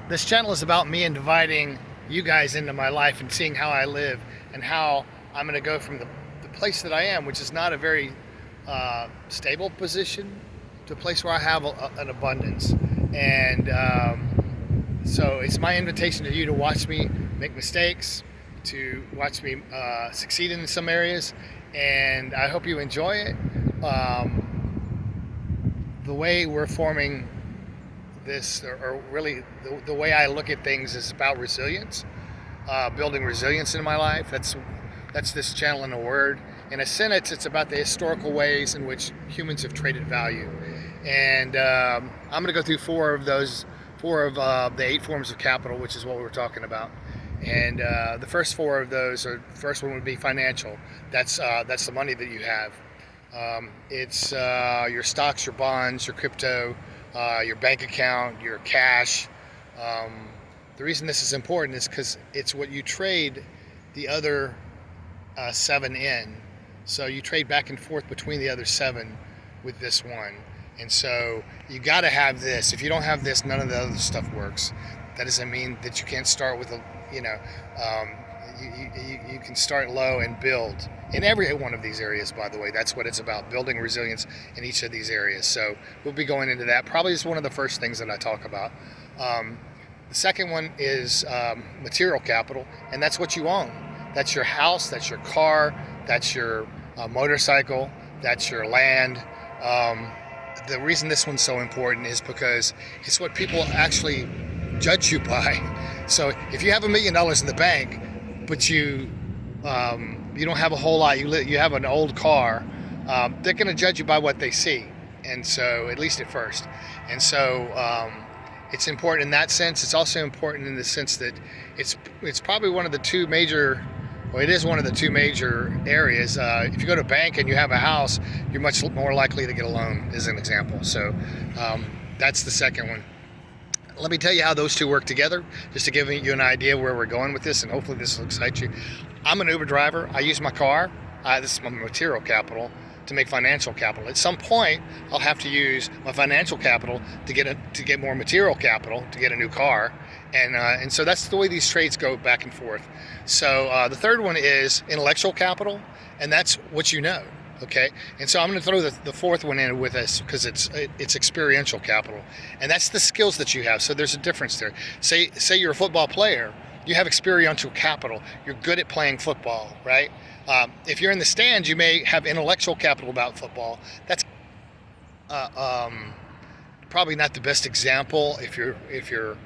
This channel is about me inviting you guys into my life and seeing how I live and how I'm going to go from the place that I am, which is not a very stable position, to a place where I have an abundance. And so it's my invitation to you to watch me make mistakes, to watch me succeed in some areas, and I hope you enjoy it. The way we're forming this, or really the way I look at things, is about resilience, building resilience in my life. That's this channel in a word. In a sentence, it's about the historical ways in which humans have traded value. And I'm going to go through four of the 8 forms of capital, which is what we were talking about. And the first 4 of those, the first one would be financial. That's the money that you have. It's your stocks, your bonds, your crypto, your bank account, your cash. The reason this is important is because it's what you trade the other 7 in. So you trade back and forth between the other 7 with this one. And so you got to have this. If you don't have this, none of the other stuff works. That doesn't mean that you can't start with you can start low and build in every one of these areas. By the way, that's what it's about, building resilience in each of these areas. So we'll be going into that. Probably is one of the first things that I talk about. The second one is material capital, and that's what you own. That's your house, that's your car, that's your motorcycle, that's your land. The reason this one's so important is because it's what people actually judge you by. So if you have $1 million in the bank, but you don't have a whole lot, you have an old car, they're going to judge you by what they see. And so, at least at first. And so it's important in that sense. It's also important in the sense that it's probably one of the two major, well, it is one of the 2 major areas. If you go to a bank and you have a house, you're much more likely to get a loan, as an example. So that's the second one. Let me tell you how those 2 work together, just to give you an idea where we're going with this, and hopefully this will excite you. I'm an Uber driver. I use my car. This is my material capital to make financial capital. At some point, I'll have to use my financial capital to get more material capital to get a new car, and so that's the way these trades go back and forth. So the third one is intellectual capital, and that's what you know. Okay, and so I'm going to throw the 4th one in with this because it's experiential capital, and that's the skills that you have. So there's a difference there. Say you're a football player, you have experiential capital. You're good at playing football, right? If you're in the stands, you may have intellectual capital about football. That's probably not the best example if you're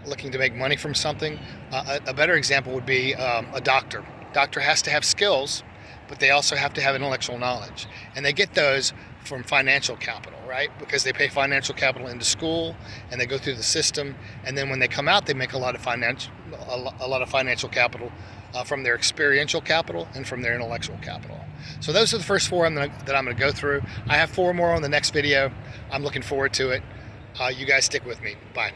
looking to make money from something. A better example would be a doctor. Doctor has to have skills, but they also have to have intellectual knowledge. And they get those from financial capital, right? Because they pay financial capital into school and they go through the system. And then when they come out, they make a lot of financial capital from their experiential capital and from their intellectual capital. So those are the first 4 that I'm going to go through. I have 4 more on the next video. I'm looking forward to it. You guys stick with me. Bye.